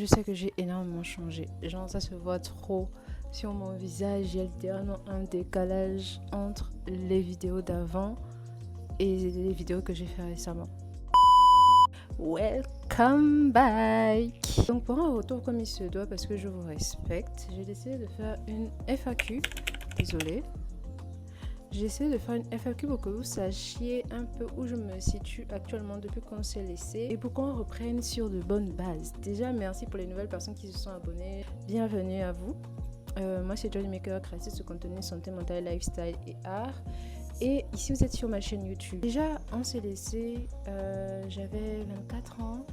Je sais que j'ai énormément changé. Genre, ça se voit trop sur mon visage. Il y a littéralement un décalage entre les vidéos d'avant et les vidéos que j'ai fait récemment. Welcome back! Donc, pour un retour comme il se doit, parce que je vous respecte, j'ai décidé de faire une FAQ. Désolée. J'ai essayé de faire une FAQ pour que vous sachiez un peu où je me situe actuellement depuis qu'on s'est laissé et pour qu'on reprenne sur de bonnes bases. Déjà, merci pour les nouvelles personnes qui se sont abonnées. Bienvenue à vous. Moi, c'est Johnny Maker, créatrice de contenu santé mentale, lifestyle et art. Et ici, vous êtes sur ma chaîne YouTube. Déjà, on s'est laissé, j'avais 24 ans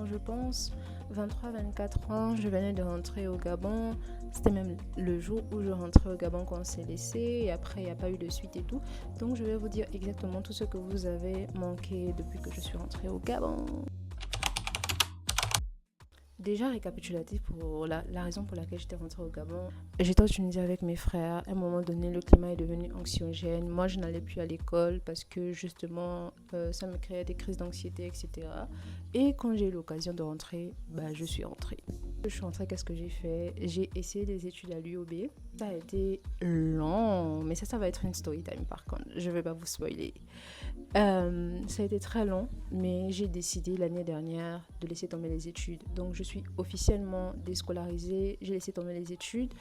je pense, 23-24 ans, je venais de rentrer au Gabon. C'était même le jour où je rentrais au Gabon qu'on s'est laissé et après, il n'y a pas eu de suite et tout. Donc, je vais vous dire exactement tout ce que vous avez manqué depuis que je suis rentrée au Gabon. Déjà récapitulatif pour la raison pour laquelle j'étais rentrée au Gabon. J'étais en Tunisie avec mes frères. À un moment donné, le climat est devenu anxiogène. Moi, je n'allais plus à l'école parce que justement, ça me créait des crises d'anxiété, etc. Et quand j'ai eu l'occasion de rentrer, je suis rentrée. Je suis rentrée, qu'est-ce que j'ai fait? J'ai essayé des études à l'UOB. Ça a été long, mais ça va être une story time par contre. Je ne vais pas vous spoiler. Ça a été très long, mais j'ai décidé l'année dernière de laisser tomber les études. Donc, je suis officiellement déscolarisée. J'ai laissé tomber les études.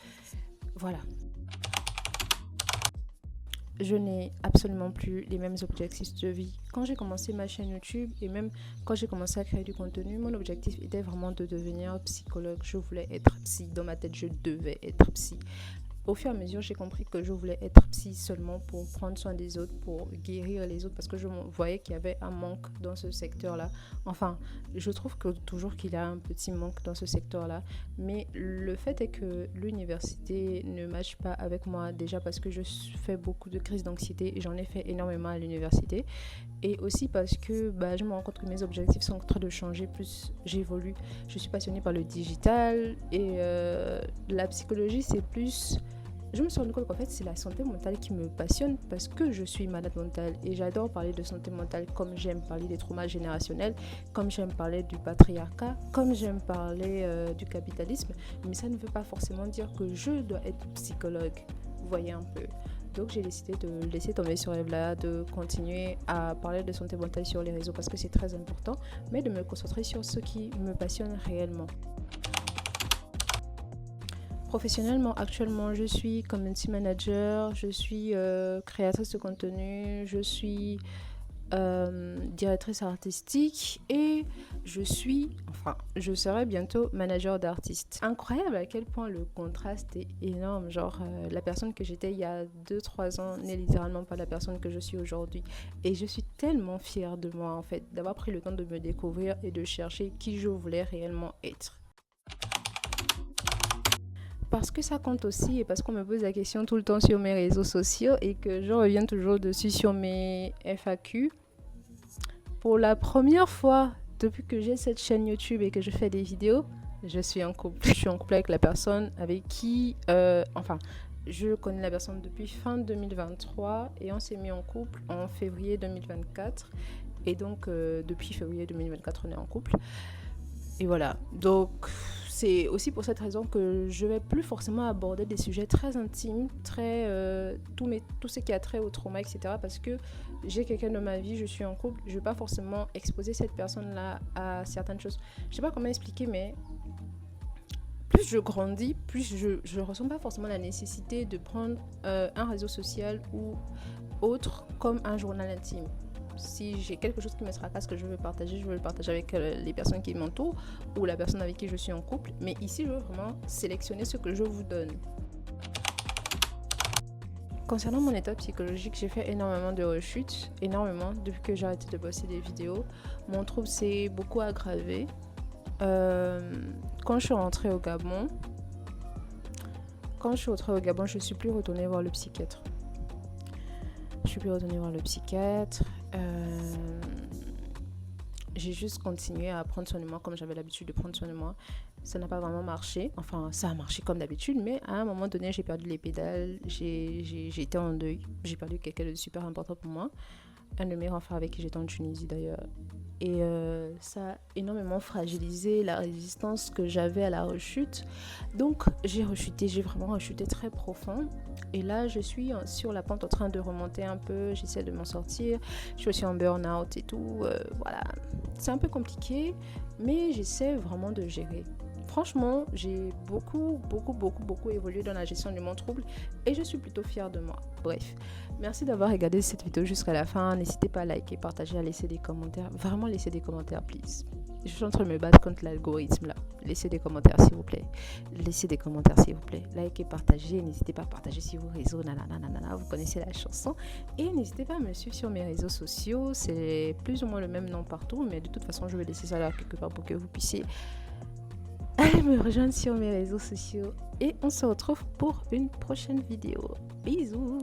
Voilà. Je n'ai absolument plus les mêmes objectifs de vie. Quand j'ai commencé ma chaîne YouTube et même quand j'ai commencé à créer du contenu, mon objectif était vraiment de devenir psychologue. Je voulais être psy. Dans ma tête, je devais être psy. Au fur et à mesure, j'ai compris que je voulais être psy seulement pour prendre soin des autres, pour guérir les autres, parce que je voyais qu'il y avait un manque dans ce secteur-là. Enfin, je trouve que toujours qu'il y a un petit manque dans ce secteur-là. Mais le fait est que l'université ne matche pas avec moi, déjà parce que je fais beaucoup de crises d'anxiété et j'en ai fait énormément à l'université. Et aussi parce que je me rends compte que mes objectifs sont en train de changer, plus j'évolue. Je suis passionnée par le digital et la psychologie, c'est plus... Je me suis rendu compte qu'en fait, c'est la santé mentale qui me passionne parce que je suis malade mentale et j'adore parler de santé mentale comme j'aime parler des traumas générationnels, comme j'aime parler du patriarcat, comme j'aime parler du capitalisme. Mais ça ne veut pas forcément dire que je dois être psychologue. Vous voyez un peu. Donc, j'ai décidé de laisser tomber ce rêve-là, de continuer à parler de santé mentale sur les réseaux parce que c'est très important, mais de me concentrer sur ce qui me passionne réellement. Professionnellement, actuellement, je suis community manager, je suis créatrice de contenu, je suis directrice artistique et je serai bientôt manager d'artistes. Incroyable à quel point le contraste est énorme. Genre, la personne que j'étais il y a 2-3 ans n'est littéralement pas la personne que je suis aujourd'hui. Et je suis tellement fière de moi, en fait, d'avoir pris le temps de me découvrir et de chercher qui je voulais réellement être. Parce que ça compte aussi et parce qu'on me pose la question tout le temps sur mes réseaux sociaux et que je reviens toujours dessus sur mes FAQ. Pour la première fois depuis que j'ai cette chaîne YouTube et que je fais des vidéos, je suis en couple. Je suis en couple avec la personne avec qui... je connais la personne depuis fin 2023 et on s'est mis en couple en février 2024. Et donc, depuis février 2024, on est en couple. Et voilà. Donc... c'est aussi pour cette raison que je ne vais plus forcément aborder des sujets très intimes, tout ce qui a trait au trauma, etc. Parce que j'ai quelqu'un dans ma vie, je suis en couple, je ne vais pas forcément exposer cette personne-là à certaines choses. Je ne sais pas comment expliquer, mais plus je grandis, plus je ne ressens pas forcément la nécessité de prendre un réseau social ou autre comme un journal intime. Si j'ai quelque chose qui me tracasse que je veux le partager avec les personnes qui m'entourent ou la personne avec qui je suis en couple. Mais ici, je veux vraiment sélectionner ce que je vous donne. Concernant mon état psychologique, j'ai fait énormément de rechutes, depuis que j'ai arrêté de bosser des vidéos. Mon trouble s'est beaucoup aggravé. Quand je suis rentrée au Gabon, je ne suis plus retournée voir le psychiatre. J'ai juste continué à prendre soin de moi comme j'avais l'habitude de prendre soin de moi. Ça n'a pas vraiment marché. Enfin, ça a marché comme d'habitude, mais à un moment donné, j'ai perdu les pédales. J'ai été en deuil. J'ai perdu quelqu'un de super important pour moi. un de mes grands frères avec qui j'étais en Tunisie d'ailleurs. Et ça a énormément fragilisé la résistance que j'avais à la rechute. Donc j'ai vraiment rechuté très profond. Et là, je suis sur la pente en train de remonter un peu. J'essaie de m'en sortir. Je suis aussi en burn-out et tout. Voilà, c'est un peu compliqué, mais j'essaie vraiment de gérer. Franchement, j'ai beaucoup évolué dans la gestion de mon trouble et je suis plutôt fière de moi. Bref, merci d'avoir regardé cette vidéo jusqu'à la fin. N'hésitez pas à liker, partager, à laisser des commentaires. Vraiment, laissez des commentaires, please. Je suis en train de me battre contre l'algorithme là. Laissez des commentaires, s'il vous plaît. Laissez des commentaires, s'il vous plaît. Likez, partagez. N'hésitez pas à partager sur vos réseaux. Nanana, vous connaissez la chanson. Et n'hésitez pas à me suivre sur mes réseaux sociaux. C'est plus ou moins le même nom partout. Mais de toute façon, je vais laisser ça là quelque part pour que vous puissiez allez me rejoindre sur mes réseaux sociaux et on se retrouve pour une prochaine vidéo. Bisous.